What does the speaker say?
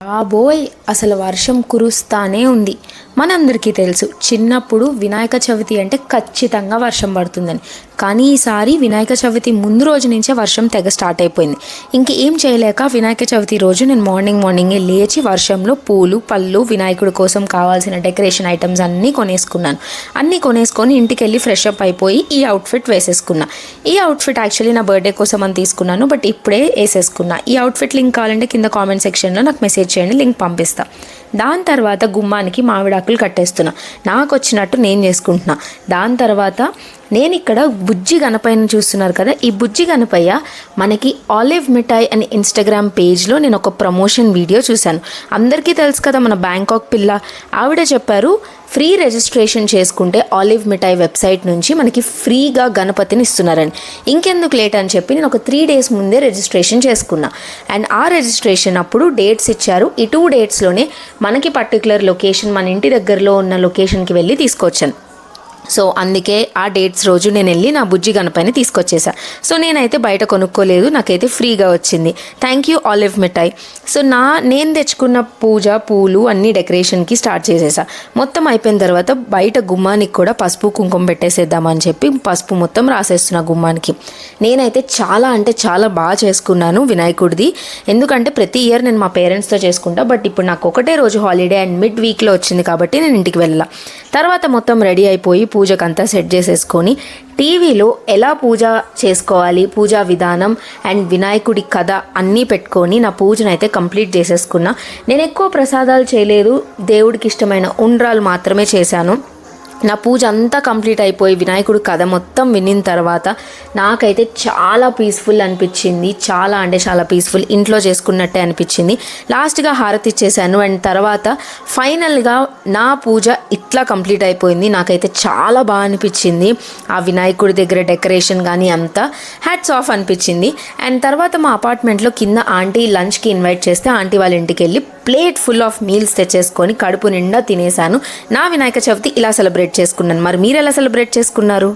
బాబోయ్ అసలు వర్షం కురుస్తానే ఉంది. మనందరికీ తెలుసు చిన్నప్పుడు వినాయక చవితి అంటే ఖచ్చితంగా వర్షం పడుతుందని. కానీ ఈసారి వినాయక చవితి ముందు రోజు నుంచే వర్షం తెగ స్టార్ట్ అయిపోయింది. ఇంకేం చేయలేక వినాయక చవితి రోజు నేను మార్నింగే లేచి వర్షంలో పూలు పళ్ళు వినాయకుడి కోసం కావాల్సిన డెకరేషన్ ఐటమ్స్ అన్నీ కొనేసుకున్నాను. అన్నీ కొనేసుకొని ఇంటికి వెళ్ళి ఫ్రెష్ అప్ అయిపోయి ఈ అవుట్ఫిట్ వేసేసుకున్నా. ఈ అవుట్ఫిట్ యాక్చువల్లీ నా బర్త్డే కోసం అని తీసుకున్నాను, బట్ ఇప్పుడే వేసేసుకున్నా. ఈ అవుట్ఫిట్ లింక్ కావాలంటే కింద కామెంట్ సెక్షన్లో నాకు మెసేజ్ చేయండి, లింక్ పంపిస్తా. దాని తర్వాత గుమ్మానికి మామిడాకులు కట్టేస్తున్నా. నాకు వచ్చినట్టు నేను చేసుకుంటున్నా. దాని తర్వాత నేను ఇక్కడ బుజ్జి గణపయ్యను చూస్తున్నారు కదా, ఈ బుజ్జి గణపయ్య మనకి ఆలివ్ మిఠాయి అని ఇన్స్టాగ్రామ్ పేజ్లో నేను ఒక ప్రమోషన్ వీడియో చూశాను. అందరికీ తెలుసు కదా మన బ్యాంకాక్ పిల్ల, ఆవిడ చెప్పారు ఫ్రీ రిజిస్ట్రేషన్ చేసుకుంటే ఆలివ్ మిఠాయి వెబ్సైట్ నుంచి మనకి ఫ్రీగా గణపతిని ఇస్తున్నారని. ఇంకెందుకు లేట్ అని చెప్పి నేను ఒక 3 days ముందే రిజిస్ట్రేషన్ చేసుకున్నా. అండ్ ఆ రిజిస్ట్రేషన్ అప్పుడు డేట్స్ ఇచ్చారు. ఈ 2 daysలోనే మనకి పర్టికులర్ లొకేషన్, మన ఇంటి దగ్గరలో ఉన్న లొకేషన్కి వెళ్ళి తీసుకొచ్చాను. సో అందుకే ఆ డేట్స్ రోజు నేను వెళ్ళి నా బుజ్జి గణపయ్యని తీసుకొచ్చేసా. సో నేనైతే బయట కొనుక్కోలేదు, నాకైతే ఫ్రీగా వచ్చింది. Thank you olive mithai. So నేను తెచ్చుకున్న పూజ పూలు అన్నీ డెకరేషన్కి స్టార్ట్ చేసేసా. మొత్తం అయిపోయిన తర్వాత బయట గుమ్మానికి కూడా పసుపు కుంకుమ పెట్టేసేద్దామని చెప్పి పసుపు మొత్తం రాసేస్తున్నా గుమ్మానికి. నేనైతే చాలా బాగా చేసుకున్నాను వినాయకుడిది. ఎందుకంటే ప్రతి ఇయర్ నేను మా పేరెంట్స్తో చేసుకుంటా, బట్ ఇప్పుడు నాకు ఒకటే రోజు హాలిడే అండ్ మిడ్ వీక్లో వచ్చింది కాబట్టి నేను ఇంటికి వెళ్ళా. తర్వాత మొత్తం రెడీ అయిపోయి పూజకంతా సెట్ చేసేసుకొని టీవీలో ఎలా పూజ చేసుకోవాలి, పూజా విధానం అండ్ వినాయకుడి కథ అన్నీ పెట్టుకొని నా పూజను అయితే కంప్లీట్ చేసేసుకున్నా. నేను ఎక్కువ ప్రసాదాలు చేయలేదు, దేవుడికి ఇష్టమైన ఉండ్రాలు మాత్రమే చేశాను. నా పూజ అంతా కంప్లీట్ అయిపోయి వినాయకుడి కథ మొత్తం వినిన తర్వాత నాకైతే చాలా పీస్ఫుల్ అనిపించింది. చాలా పీస్ఫుల్, ఇంట్లో చేసుకున్నట్టే అనిపించింది. లాస్ట్గా హారతి ఇచ్చేసాను అండ్ తర్వాత ఫైనల్గా నా పూజ ఇట్లా కంప్లీట్ అయిపోయింది. నాకైతే చాలా బాగా అనిపించింది. ఆ వినాయకుడి దగ్గర డెకరేషన్ కానీ అంతా హ్యాట్స్ ఆఫ్ అనిపించింది. అండ్ తర్వాత మా అపార్ట్మెంట్లో కింద ఆంటీ లంచ్కి ఇన్వైట్ చేస్తే ఆంటీ వాళ్ళ ఇంటికి వెళ్ళి ప్లేట్ ఫుల్ ఆఫ్ మీల్స్ తెచ్చేసుకొని కడుపు నిండా తినేసాను. నా వినాయక చవితి ఇలా సెలబ్రేట్ చేసుకున్నాను. మరి మీరు ఎలా సెలబ్రేట్ చేసుకున్నారు?